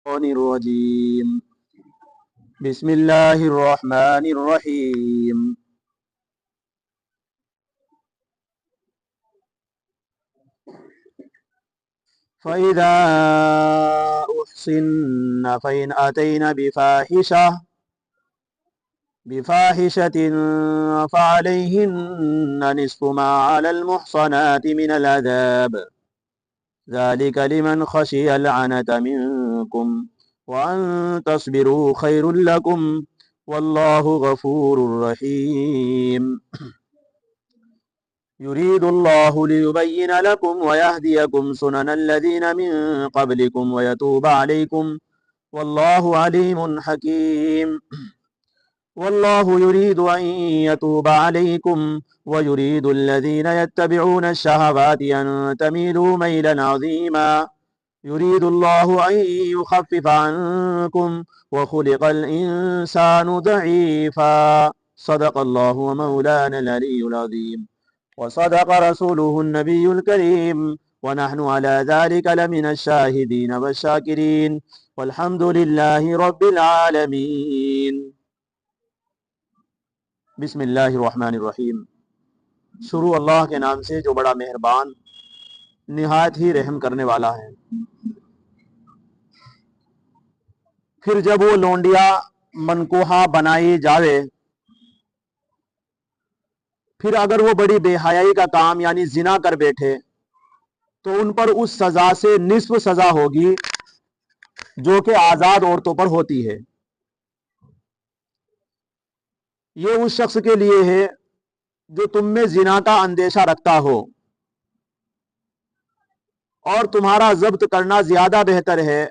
الشيطان الرجيم بسم الله الرحمن الرحيم فإذا أحصن فإن أتين بفاحشة فعليهن نصف ما على المحصنات من العذاب ذلك لمن خشي العنة منكم وأن تصبروا خير لكم والله غفور رحيم يريد الله ليبين لكم ويهديكم سنن الذين من قبلكم ويتوب عليكم والله عليم حكيم والله يريد أن يتوب عليكم ويريد الذين يتبعون الشهوات أن تميلوا ميلا عظيما يريد الله أن يخفف عنكم وخلق الإنسان ضعيفا صدق الله ومولانا العلي العظيم وصدق رسوله النبي الكريم ونحن على ذلك لمن الشاهدين والشاكرين والحمد لله رب العالمين بسم اللہ الرحمن الرحیم شروع اللہ کے نام سے جو بڑا مہربان نہایت ہی رحم کرنے والا ہے۔ پھر جب وہ لونڈیا منکوہا بنائی جاوے، پھر اگر وہ بڑی بے حیائی کا کام یعنی زنا کر بیٹھے تو ان پر اس سزا سے نصف سزا ہوگی جو کہ آزاد عورتوں پر ہوتی ہے۔ یہ اس شخص کے لیے ہے جو تم میں زنا کا اندیشہ رکھتا ہو، اور تمہارا ضبط کرنا زیادہ بہتر ہے،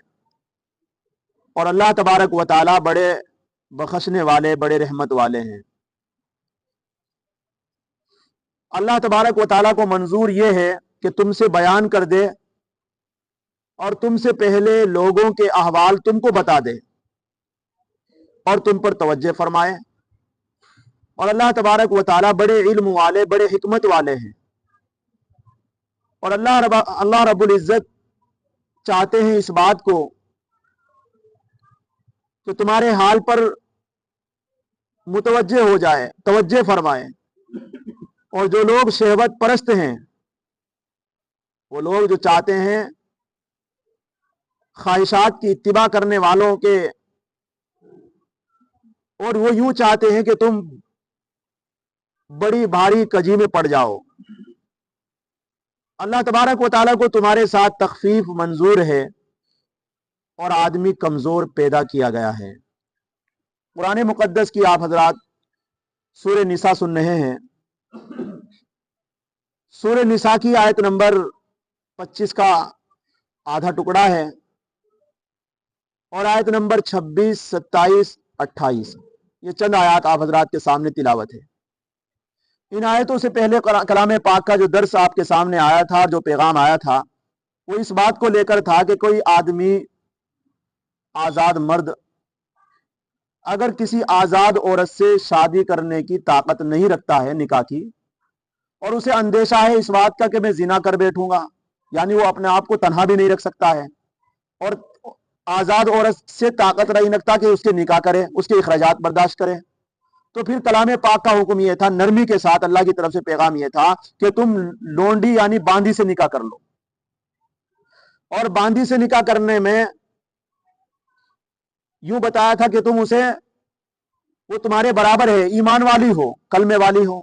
اور اللہ تبارک و تعالی بڑے بخشنے والے بڑے رحمت والے ہیں۔ اللہ تبارک و تعالی کو منظور یہ ہے کہ تم سے بیان کر دے اور تم سے پہلے لوگوں کے احوال تم کو بتا دے اور تم پر توجہ فرمائے، اور اللہ تبارک و تعالی بڑے علم والے بڑے حکمت والے ہیں، اور اللہ رب العزت چاہتے ہیں اس بات کو کہ تمہارے حال پر متوجہ ہو جائے، توجہ فرمائے، اور جو لوگ شہوت پرست ہیں، وہ لوگ جو چاہتے ہیں خواہشات کی اتباع کرنے والوں کے، اور وہ یوں چاہتے ہیں کہ تم بڑی بھاری کجی میں پڑ جاؤ، اللہ تبارک و تعالیٰ کو تمہارے ساتھ تخفیف منظور ہے، اور آدمی کمزور پیدا کیا گیا ہے۔ قرآن مقدس کی آپ حضرات سورہ نساء سن رہے ہیں۔ سورہ نساء کی آیت نمبر 25 کا آدھا ٹکڑا ہے، اور آیت نمبر 26، 27، 28 یہ چند آیات آپ حضرات کے سامنے تلاوت ہے۔ ان آیتوں سے پہلے کلام پاک کا جو درس آپ کے سامنے آیا تھا، جو پیغام آیا تھا، وہ اس بات کو لے کر تھا کہ کوئی آدمی آزاد مرد اگر کسی آزاد عورت سے شادی کرنے کی طاقت نہیں رکھتا ہے نکاح کی، اور اسے اندیشہ ہے اس بات کا کہ میں زنا کر بیٹھوں گا، یعنی وہ اپنے آپ کو تنہا بھی نہیں رکھ سکتا ہے، اور آزاد عورت سے طاقت نہیں رکھتا کہ اس کے نکاح کرے، اس کے اخراجات برداشت کرے، تو پھر کلام پاک کا حکم یہ تھا، نرمی کے ساتھ اللہ کی طرف سے پیغام یہ تھا کہ تم لونڈی یعنی باندی سے نکاح کر لو، اور باندی سے نکاح کرنے میں یوں بتایا تھا کہ تم اسے، وہ تمہارے برابر ہے، ایمان والی ہو، کلمے والی ہو،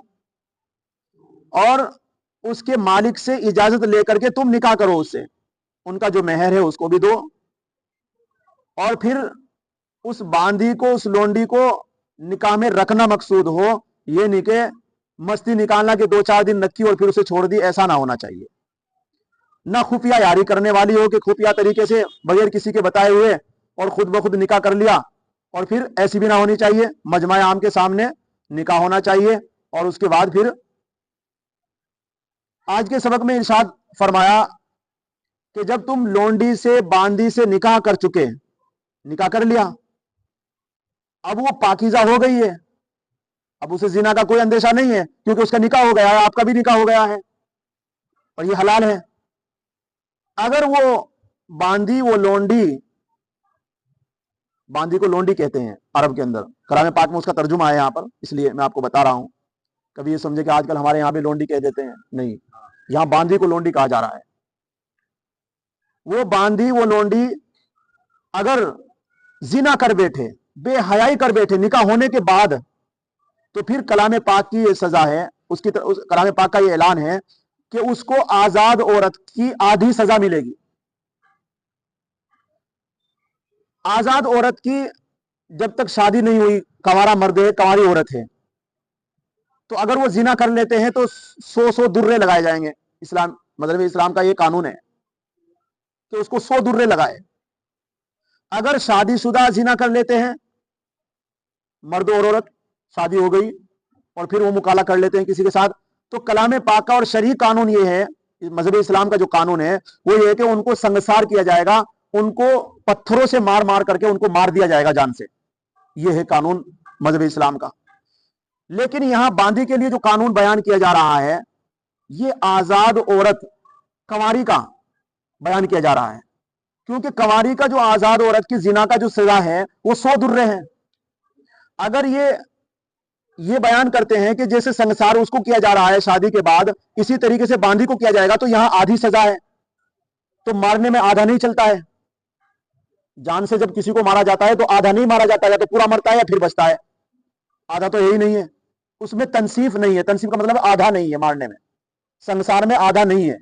اور اس کے مالک سے اجازت لے کر کے تم نکاح کرو اس سے، ان کا جو مہر ہے اس کو بھی دو، اور پھر اس باندی کو، اس لونڈی کو نکاح میں رکھنا مقصود ہو، یہ نہیں کہ مستی نکالنا کہ 2-4 دن رکھی اور پھر اسے چھوڑ دی، ایسا نہ ہونا چاہیے۔ نہ خفیہ یاری کرنے والی ہو کہ خفیہ طریقے سے بغیر کسی کے بتائے ہوئے اور خود بخود نکاح کر لیا، اور پھر ایسی بھی نہ ہونی چاہیے، مجمع عام کے سامنے نکاح ہونا چاہیے، اور اس کے بعد پھر آج کے سبق میں ارشاد فرمایا کہ جب تم لونڈی سے باندی سے نکاح کر چکے، نکاح کر لیا، اب وہ پاکیزہ ہو گئی ہے، اب اسے زنا کا کوئی اندیشہ نہیں ہے، کیونکہ اس کا نکاح ہو گیا ہے، آپ کا بھی نکاح ہو گیا ہے، اور یہ حلال ہے۔ اگر وہ باندی، وہ لونڈی बांदी को लोंडी कहते हैं अरब के अंदर, कलाम पाक में उसका तर्जुमा है यहाँ पर, इसलिए मैं आपको बता रहा हूँ। कभी ये समझे कि आजकल हमारे यहाँ भी लोंडी कह देते हैं, नहीं, यहाँ बांदी को लोंडी कहा जा रहा है। वो बांदी, वो लोंडी अगर जिना कर बैठे, बेहयाई कर बैठे निकाह होने के बाद, तो फिर कलाम पाक की ये सजा है, कलाम पाक का ये ऐलान है कि उसको आजाद औरत की आधी सजा मिलेगी। आजाद औरत की जब तक शादी नहीं हुई, कंवारा मर्द है, कंवारी औरत है, तो अगर वो जिना कर लेते हैं तो 100 दुर्रे लगाए जाएंगे। इस्लाम, मतलब इस्लाम का ये कानून है कि उसको 100 दुर्रे लगाए। अगर शादीशुदा जिना कर लेते हैं, मर्द और औरत शादी हो गई और फिर वो मुकाला कर लेते हैं किसी के साथ, तो कलाम पाक का और शरई कानून ये है, मजहब इस्लाम का जो कानून है वो ये है कि उनको संगसार किया जाएगा, उनको पत्थरों से मार मार करके उनको मार दिया जाएगा जान से। ये है कानून मजहब इस्लाम का। लेकिन यहां बांदी के लिए जो कानून बयान किया जा रहा है, ये आजाद औरत कंवारी का बयान किया जा रहा है, क्योंकि कंवारी का जो आजाद औरत की जिना का जो सजा है वो 100 दुर्रे हैं। अगर ये बयान करते हैं कि जैसे संसार उसको किया जा रहा है शादी के बाद, इसी तरीके से बांदी को किया जाएगा, तो यहां आधी सजा है, तो मारने में आधा नहीं चलता है। जान से जब किसी को मारा जाता है तो आधा नहीं मारा जाता है, या तो पूरा मरता है या फिर बचता है, आधा तो यही नहीं है। उसमें तनसीफ नहीं है, तनसीफ का मतलब आधा नहीं है मारने में, संसार में आधा नहीं है,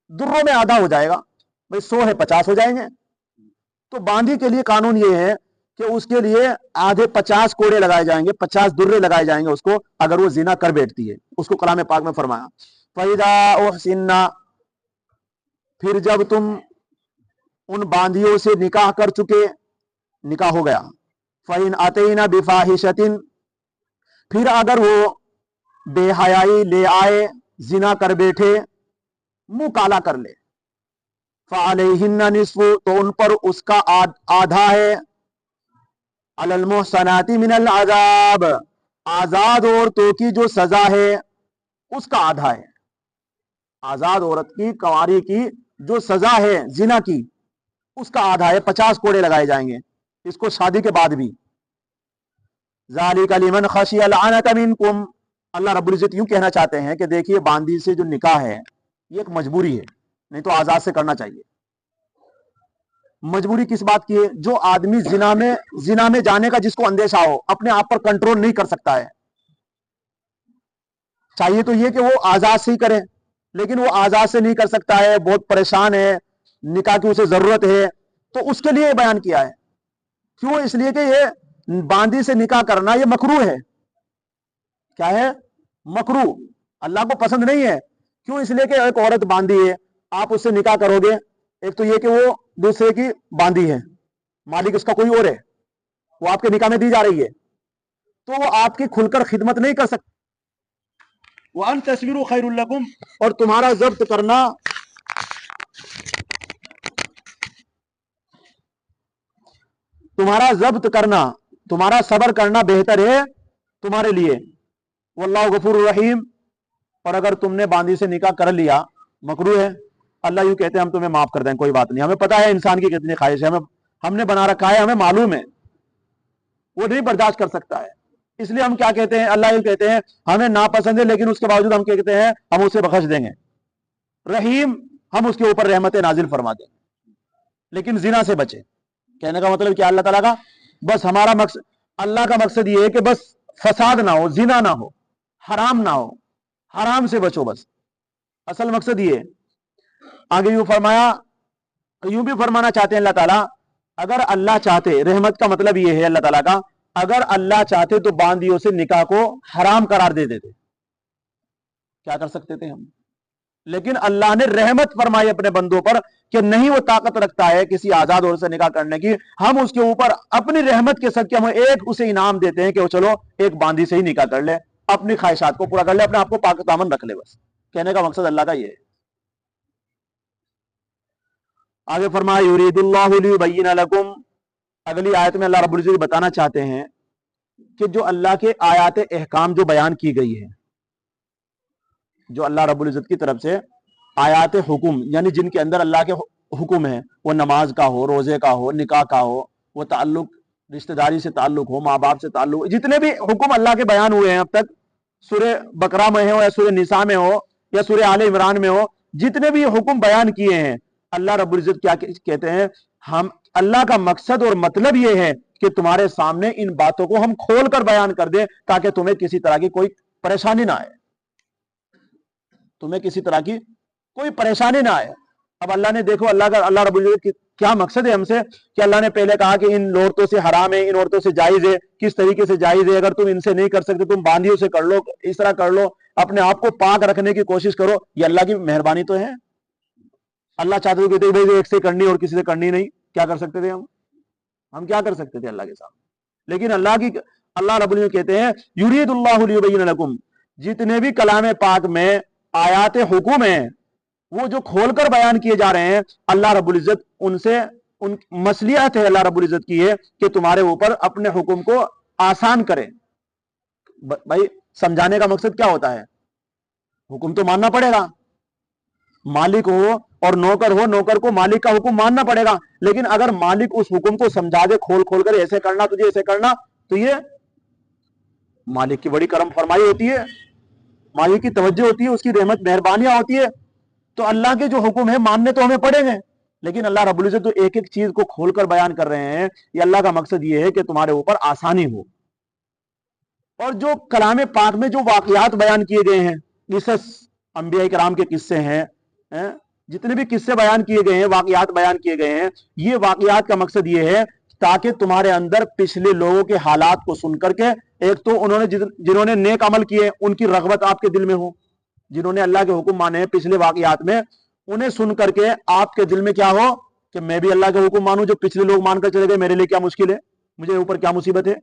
दुर्रों में आधा हो जाएगा, भाई 100 है 50 हो जाएंगे। तो बांदी के लिए कानून ये है कि उसके लिए आधे 50 कोड़े लगाए जाएंगे, 50 दुर्रे लगाए जाएंगे उसको, अगर वो जिना कर बैठती है। उसको कलाम पाक में फरमाया, फैदा उहसिन्ना, फिर जब तुम उन बांदियों से निकाह कर चुके, निकाह हो गया, फ़इन अतैना बिफाहिशतिन, फिर अगर वो बेहयाई ले आए, जिना कर बैठे, मुंह काला कर ले, फ़अलैहिन्ना निस्फु, तो उन पर उसका आधा है, अलल मुहसनाति मिनल अज़ाब, आजाद औरतों की जो सजा है उसका आधा है। आजाद औरत की, कंवारी की जो सजा है जिना की, उसका आधा है, 50 कोड़े लगाए जाएंगे इसको शादी के बाद भी। ज़ालिका लिमन खशिया लअनत मिनकुम, अल्लाह रब्बुल इज्जत यूं कहना चाहते हैं कि देखिए बांदी से जो निकाह है ये एक मजबूरी है, नहीं तो आजाद से करना चाहिए। मजबूरी किस बात की है? जो आदमी जिना में जाने का जिसको अंदेशा हो, अपने आप पर कंट्रोल नहीं कर सकता है, चाहिए तो ये कि वो आजाद से ही करे, लेकिन वो आजाद से नहीं कर सकता है, बहुत परेशान है, निकाह की उसे जरूरत है, तो उसके लिए बयान किया है। क्यों? इसलिए कि ये बांदी से निकाह करना ये मकरूह है। क्या है? मकरूह, अल्लाह को पसंद नहीं है। क्यों? इसलिए कि एक औरत बांदी है, आप उससे निकाह करोगे, एक तो ये कि वो दूसरे की बांदी है, मालिक उसका कोई और है, वो आपके निकाह में दी जा रही है, तो वो आपकी खुलकर खिदमत नहीं कर सकती। वअन तस्बिरु खैरुल लकुम, और तुम्हारा जब्त करना तुम्हारा सब्र करना बेहतर है तुम्हारे लिए। वल्लाहु गफूरुर रहीम, और अगर तुमने बांदी से निकाह कर लिया, मकरूह है, अल्लाह यूं कहते हैं हम तुम्हें माफ कर दें, कोई बात नहीं, हमें पता है इंसान की कितनी ख्वाहिश है, हमने बना रखा है, हमें मालूम है वो नहीं बर्दाश्त कर सकता है, इसलिए हम क्या कहते हैं, अल्लाह यूं कहते हैं हमें नापसंद है, लेकिन उसके बावजूद हम कहते हैं हम उसे बख्श देंगे। रहीम, हम उसके ऊपर रहमत नाजिल फरमा देंगे, लेकिन जिना से बचे। कहने का मतलब क्या? अल्लाह ताला का बस हमारा मकसद, अल्लाह का मकसद ये है कि बस फसाद ना हो, जिना ना हो, हराम ना हो, हराम से बचो, बस असल मकसद ये है। आगे यूं फरमाया, यूं भी फरमाना चाहते हैं अल्लाह ताला, अगर अल्लाह चाहते, रहमत का मतलब ये है अल्लाह ताला का, अगर अल्लाह चाहते तो बांदियों से निकाह को हराम करार दे देते, क्या कर सकते थे हम, लेकिन अल्लाह ने रहमत फरमाई अपने बंदों पर कि नहीं, वो ताकत रखता है किसी आजाद औरत से निकाह करने की, हम उसके ऊपर अपनी रहमत के सदके हम एक उसे इनाम देते हैं कि वो चलो एक बांदी से ही निकाह कर ले, अपनी ख्वाहिशात को पूरा कर ले, अपने आप को पाक दामन रख ले, बस कहने का मकसद अल्लाह का ये है। आगे फरमाया युरीदुल्लाहु लियुबय्यिन लकुम, अगली आयत में अल्लाह रब्बुल इज्जत बताना चाहते हैं कि जो अल्लाह के आयात एहकाम जो बयान की गई है, जो अल्लाह रब्बुल इज्जत की तरफ से आयात हुकुम, यानी जिनके अंदर अल्लाह के हुक्म है, वो नमाज का हो, रोजे का हो, निकाह का हो, वो ताल्लुक रिश्तेदारी से ताल्लुक हो, माँ बाप से ताल्लुक हो, जितने भी हुक्म अल्लाह के बयान हुए हैं अब तक, सूरे बकरा में हो या सूरे निसा में हो या सूरे आले इमरान में हो, जितने भी हुक्म बयान किए हैं, अल्लाह रब्बुल इज्जत क्या कहते हैं, हम अल्लाह का मकसद और मतलब ये है कि तुम्हारे सामने इन बातों को हम खोल कर बयान कर दें ताकि तुम्हें किसी तरह की कोई परेशानी ना आए, तुम्हें किसी तरह की कोई परेशानी ना आए। अब अल्लाह ने देखो, अल्लाह रब्बुल इज्जत क्या मकसद है हमसे कि अल्लाह ने पहले कहा कि इन औरतों से हराम है, इन औरतों से जायज है, किस तरीके से जायज है, अगर तुम इनसे नहीं कर सकते तुम बांदियों से कर लो, इस तरह कर लो, अपने आप को पाक रखने की कोशिश करो। ये अल्लाह की मेहरबानी तो है। अल्लाह चाहते थे कि भाई एक से करनी और किसी से करनी नहीं, क्या कर सकते थे हम क्या कर सकते थे अल्लाह के सामने। लेकिन अल्लाह रब्बुल इज्जत कहते हैं युरीदुल्लाहु लियुबय्यिन लकुम, जितने भी कलाम पाक में आयात हुक्म है वो जो खोलकर बयान किए जा रहे हैं, अल्लाह रब्बुल इज्जत उनसे उन मसलियत है अल्लाह रब्बुल इज्जत की है कि तुम्हारे ऊपर अपने हुक्म को आसान करें। भाई समझाने का मकसद क्या होता है, हुक्म तो मानना पड़ेगा, मालिक हो और नौकर हो, नौकर को मालिक का हुक्म मानना पड़ेगा, लेकिन अगर मालिक उस हुक्म को समझा दे खोल खोल कर, ऐसे करना तुझे, ऐसे करना, तो ये मालिक की बड़ी करम फरमाई होती है, मालिक की तवज्जो होती है, उसकी रहमत मेहरबानियां होती है। तो अल्लाह के जो हुक्म है मानने तो हमें पड़ेंगे, लेकिन अल्लाह रब्बुल इज्जत तो एक एक चीज को खोलकर बयान कर रहे हैं। ये अल्लाह का मकसद ये है कि तुम्हारे ऊपर आसानी हो। और जो कलाम पाक में जो वाकयात बयान किए गए हैं, किसस अंबिया किराम के किस्से हैं, जितने भी किस्से बयान किए गए हैं, वाकयात बयान किए गए हैं, ये वाकयात का मकसद ये है ताकि तुम्हारे अंदर पिछले लोगों के हालात को सुन करके, एक तो उन्होंने जिन्होंने नेक अमल किए उनकी रगबत आपके दिल में हो, जिन्होंने अल्लाह के हुक्म माने हैं पिछले वाकयात में, उन्हें सुन करके आपके दिल में क्या हो कि मैं भी अल्लाह के हुक्म मानूं, जो पिछले लोग मानकर चले गए, मेरे लिए क्या मुश्किल है, मुझे ऊपर क्या मुसीबत है।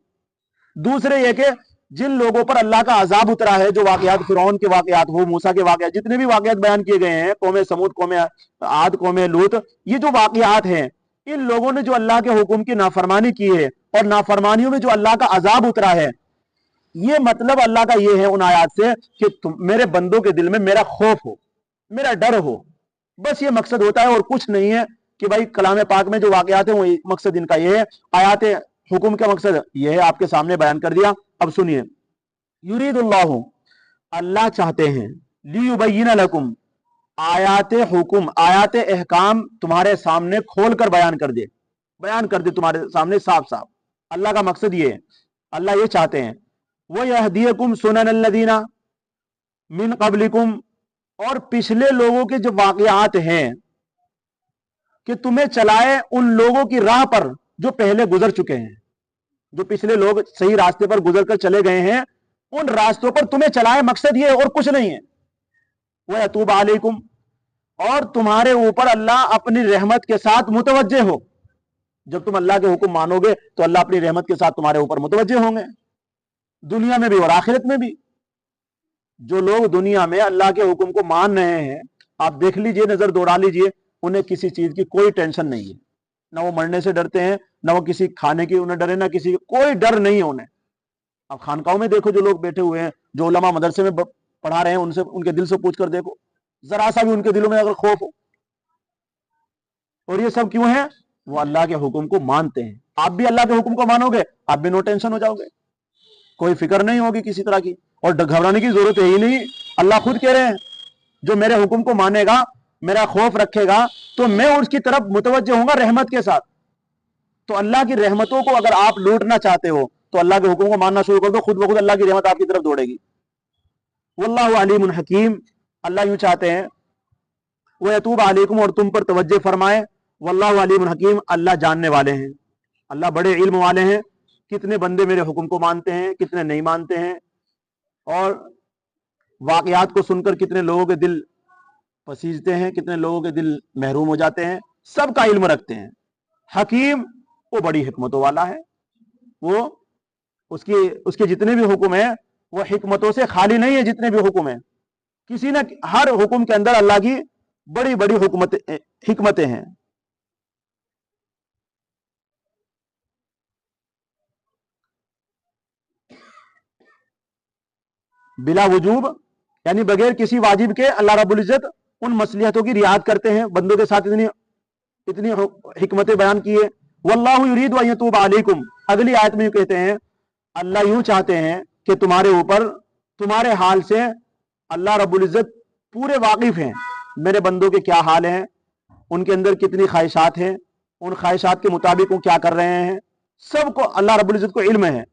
दूसरे ये कि जिन लोगों पर अल्लाह का अजाब उतरा है, जो वाकयात फिरौन के वाकयात हो, मूसा के वाकयात, जितने भी वाकयात बयान किए गए हैं, कौम समूद, कौम आद, कौम लूत, ये जो वाकयात हैं, इन लोगों ने जो अल्लाह के हुक्म की नाफरमानी की है और नाफरमानियों में जो अल्लाह का अजाब उतरा है, ये मतलब अल्लाह का ये है उन आयात से कि मेरे बंदों के दिल में मेरा खौफ हो, मेरा डर हो, बस ये मकसद होता है और कुछ नहीं है। कि भाई कलाम पाक में जो वाकयात है वो मकसद इनका ये है, आयात हुक्म का मकसद ये है, आपके सामने बयान कर दिया। अब सुनिए, युरीदुल्लाहु, अल्लाह चाहते हैं, लियुबय्यिन लकुम, आयात हुक्म, आयात अहकाम तुम्हारे सामने खोल कर बयान कर दे तुम्हारे सामने साफ साफ। अल्लाह का मकसद ये है, अल्लाह ये चाहते हैं, वो यहदियकुम सुननल्लज़ीना मिन क़ब्लिकुम, और पिछले लोगों के जो वाकयात हैं कि तुम्हें चलाए उन लोगों की राह पर जो पहले गुजर चुके हैं, जो पिछले लोग सही रास्ते पर गुजर कर चले गए हैं, उन रास्तों पर तुम्हें चलाए, मकसद ये और कुछ नहीं है। वह यतूब अलैकुम, और तुम्हारे ऊपर अल्लाह अपनी रहमत के साथ मुतवज्जे हो। जब तुम अल्लाह के हुक्म मानोगे तो अल्लाह अपनी रहमत के साथ तुम्हारे ऊपर मुतवज्जे होंगे, दुनिया में भी और आखिरत में भी। जो लोग दुनिया में अल्लाह के हुक्म को मान रहे हैं, आप देख लीजिए, नजर दौड़ा लीजिए, उन्हें किसी चीज की कोई टेंशन नहीं है, ना वो मरने से डरते हैं, ना वो किसी खाने की उन्हें डरे, ना किसी कोई डर नहीं है उन्हें। अब खानकाहों में देखो, जो लोग बैठे हुए हैं, जो उलमा मदरसे में पढ़ा रहे हैं, उनसे, उनके दिल से पूछ कर देखो, जरा सा भी उनके दिलों में अगर खौफ हो। और ये सब क्यों है, वो अल्लाह के हुक्म को मानते हैं। आप भी अल्लाह के हुक्म को मानोगे, आप भी नो टेंशन हो जाओगे, कोई फिक्र नहीं होगी किसी तरह की, और घबराने की जरूरत है ही नहीं। अल्लाह खुद कह रहे हैं, जो मेरे हुक्म को मानेगा, मेरा खौफ रखेगा, तो मैं उसकी तरफ मुतवज्जे होऊंगा रहमत के साथ। तो अल्लाह की रहमतों को अगर आप लूटना चाहते हो तो अल्लाह के हुक्म को मानना शुरू कर दो, खुद ब खुद अल्लाह की रहमत आपकी तरफ दौड़ेगी। वल्लाहु अलीमुन हकीम, अल्लाह यूं चाहते हैं, वह यतूब अलैकुम, और तुम पर तवज्जे फरमाए। वल्लाहु अलीमुन हकीम, अल्लाह जानने वाले हैं, अल्लाह बड़े इल्म वाले हैं, कितने बंदे मेरे हुक्म को मानते हैं, कितने नहीं मानते हैं, और वाकयात को सुनकर कितने लोगों के दिल पसीजते हैं, कितने लोगों के दिल महरूम हो जाते हैं, सबका इल्म रखते हैं। हकीम, वो बड़ी हिकमतों वाला है, वो उसके जितने भी हुक्म है वो हिकमतों से खाली नहीं है। जितने भी हुक्म है, किसी न हर हुक्म के अंदर अल्लाह की बड़ी बड़ी हिकमतें हैं। बिला वजूब, यानी बगैर किसी वाजिब के अल्लाह रब्बुल इज्जत उन मसलियतों की रियायत करते हैं, बंदों के साथ इतनी इतनी हिकमतें बयान की है। वल्लाहु युरीदु अन यतूब अलैकुम, अगली आयत में कहते हैं अल्लाह यूं चाहते हैं कि तुम्हारे ऊपर तुम्हारे हाल से अल्लाह रब्बुल इज्जत पूरे वाकिफ हैं, मेरे बंदों के क्या हाल हैं, उनके अंदर कितनी ख्वाहिशात हैं, उन ख्वाहिशात के मुताबिक वो क्या कर रहे हैं, सबको अल्लाह रब्बुल इज्जत को इल्म है।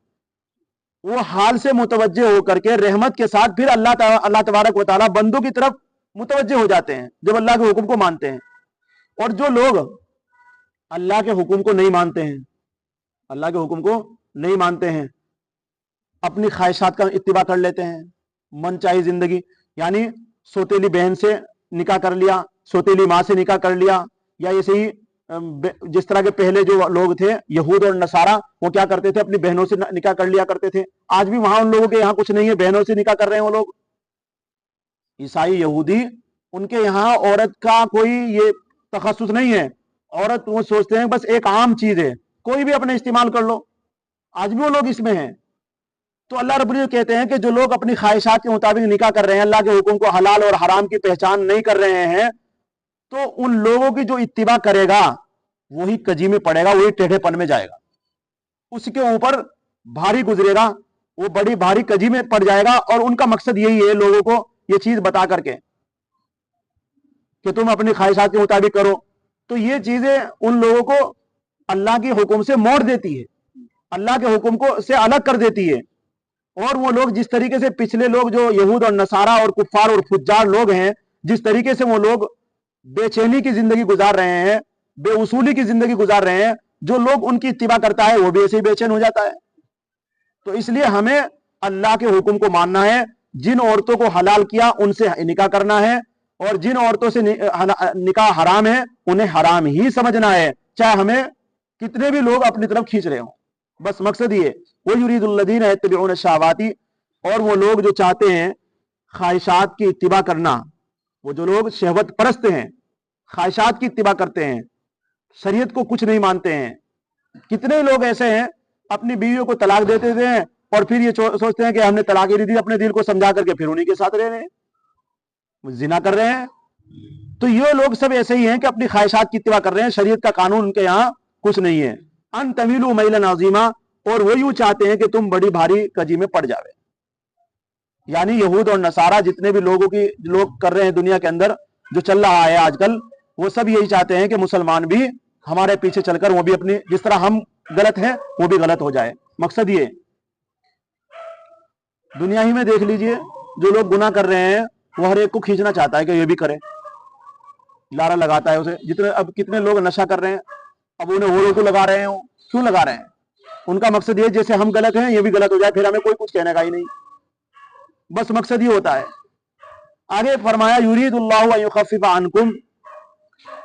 वो हाल से मुतवज्जे होकर के रहमत के साथ फिर अल्लाह तबारक व तआला बंदों की तरफ मुतवज्जे हो जाते हैं जब अल्लाह के हुक्म को मानते हैं। और जो लोग अल्लाह के हुक्म को नहीं मानते हैं, अल्लाह के हुक्म को नहीं मानते हैं, अपनी ख्वाहिशात का इत्तिबा कर लेते हैं, मनचाही जिंदगी, यानी सौतेली बहन से निकाह कर लिया, सौतेली माँ से निकाह कर लिया, या ऐसे ही जिस तरह के पहले जो लोग थे यहूद और नसारा, वो क्या करते थे, अपनी बहनों से निकाह कर लिया करते थे। आज भी वहां उन लोगों के यहाँ कुछ नहीं है, बहनों से निकाह कर रहे हैं वो लोग। ईसाई यहूदी, उनके यहाँ औरत का कोई ये तखस्सुस नहीं है, औरत वो सोचते हैं बस एक आम चीज है, कोई भी अपने इस्तेमाल कर लो। आज भी वो लोग इसमें हैं। तो अल्लाह रब्बुल इज्जत कहते हैं कि जो लोग अपनी ख्वाहिशात के मुताबिक निकाह कर रहे हैं, अल्लाह के हुक्म को हलाल और हराम की पहचान नहीं कर रहे हैं, तो उन लोगों की जो इत्तिबा करेगा वही कजी में पड़ेगा, वही टेढ़ेपन में जाएगा, उसके ऊपर भारी गुजरेगा, वो बड़ी भारी कजी में पड़ जाएगा। और उनका मकसद यही है लोगों को ये चीज बता करके कि तुम अपनी ख्वाहिशात के मुताबिक करो। तो ये चीजें उन लोगों को अल्लाह के हुक्म से मोड़ देती है, अल्लाह के हुक्म को से अलग कर देती है। और वो लोग जिस तरीके से पिछले लोग जो यहूद और नसारा और कुफ्फार और फुज्जार लोग हैं, जिस तरीके से वो लोग बेचैनी की जिंदगी गुजार रहे हैं, बेउसूली की जिंदगी गुजार रहे हैं, जो लोग उनकी इत्तिबा करता है वो भी ऐसे ही बेचैन हो जाता है। तो इसलिए हमें अल्लाह के हुक्म को मानना है, जिन औरतों को हलाल किया उनसे निकाह करना है, और जिन औरतों से निकाह हराम है उन्हें हराम ही समझना है, चाहे हमें कितने भी लोग अपनी तरफ खींच रहे हो। बस मकसद ये वो युरीदुल्लज़ीना यत्तबिऊन अश-शहवाति, और वो लोग जो चाहते हैं ख्वाहिशात की इत्तिबा करना, वो जो लोग शहवत परस्त हैं, ख्वाहिशात की इत्तिबा करते हैं, शरीयत को कुछ नहीं मानते हैं। कितने लोग ऐसे हैं अपनी बीवियों को तलाक देते हैं और फिर ये सोचते हैं कि हमने तलाक दे दी, अपने दिल को समझा करके फिर उन्हीं के साथ रह रहे हैं, जिना कर रहे हैं। तो ये लोग सब ऐसे ही हैं कि अपनी ख्वाहिशात की इत्तिबा कर रहे हैं, शरीयत का कानून उनके यहाँ कुछ नहीं है। अन तमीलू मैलन अज़ीमा, और वो यूं चाहते हैं कि तुम बड़ी भारी कजी में पड़ जावे। यानी यहूद और नसारा जितने भी लोग कर रहे हैं दुनिया के अंदर, जो चल रहा है आजकल, वो सब यही चाहते हैं कि मुसलमान भी हमारे पीछे चलकर वो भी अपनी, जिस तरह हम गलत हैं वो भी गलत हो जाए। मकसद ये, दुनिया ही में देख लीजिए, जो लोग गुनाह कर रहे हैं वो हर एक को खींचना चाहता है कि ये भी करे, लारा लगाता है उसे। जितने अब कितने लोग नशा कर रहे हैं, अब उन्हें वो लोग लगा रहे हैं। क्यों लगा रहे हैं? उनका मकसद ये, जैसे हम गलत हैं ये भी गलत हो जाए, फिर हमें कोई कुछ कहने का ही नहीं। बस मकसद ये होता है। आगे फरमाया युरीदुल्लाहु अन युखफ्फिफा अन्कुम,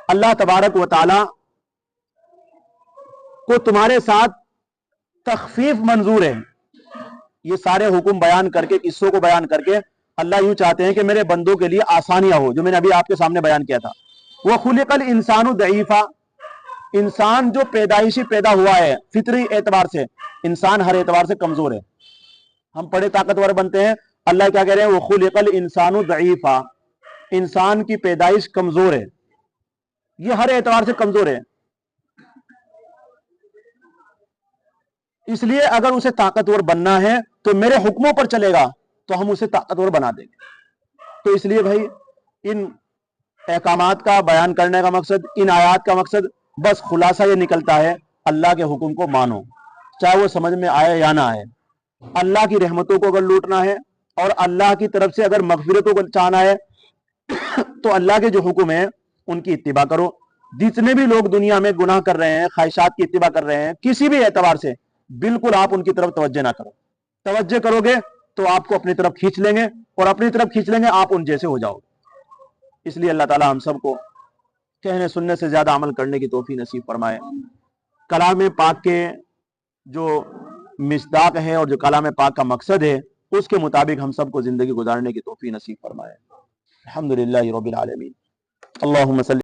अल्लाह तबारक व तआला को तुम्हारे साथ तखफीफ मंजूर है। ये सारे हुक्म बयान करके, किस्सों को बयान करके अल्लाह यूं चाहते हैं कि मेरे बंदों के लिए आसानियां हो, जो मैंने अभी आपके सामने बयान किया था। वह खुलिकल इंसानु दईफा, इंसान जो पैदाइशी पैदा हुआ है फितरी एतबार से, इंसान हर एतबार से कमजोर है। हम बड़े ताकतवर बनते हैं, अल्लाह क्या कह रहे हैं, वह खुलिकल इंसानु दईफा, इंसान की पैदाइश कमजोर है, ये हर एतबार से कमजोर है। इसलिए अगर उसे ताकतवर बनना है तो मेरे हुक्मों पर चलेगा तो हम उसे ताकतवर बना देंगे। तो इसलिए भाई इन अहकामात का बयान करने का मकसद, इन आयात का मकसद, बस खुलासा ये निकलता है, अल्लाह के हुक्म को मानो, चाहे वो समझ में आए या ना आए। अल्लाह की रहमतों को अगर लूटना है और अल्लाह की तरफ से अगर मगफिरतों को चाहना है तो अल्लाह के जो हुक्म है उनकी इत्तिबा करो। जितने भी लोग दुनिया में गुनाह कर रहे हैं, ख्वाहिशात की इत्तिबा कर रहे हैं, किसी भी एतबार से, बिल्कुल आप उनकी तरफ तवज्जो ना करो। तवज्जो करोगे तो आपको अपनी तरफ खींच लेंगे, और अपनी तरफ खींच लेंगे आप उन जैसे हो जाओगे। इसलिए अल्लाह ताला हम सबको कहने सुनने से ज्यादा अमल करने की तौफीक नसीब फरमाए। कलाम पाक के जो मिस्दाक है और जो कलाम पाक का मकसद है, उसके मुताबिक हम सबको जिंदगी गुजारने की तौफीक नसीब फरमाए। अल्हम्दुलिल्लाहि रब्बिल आलमीन। अल्लाहुम्मा सल्ली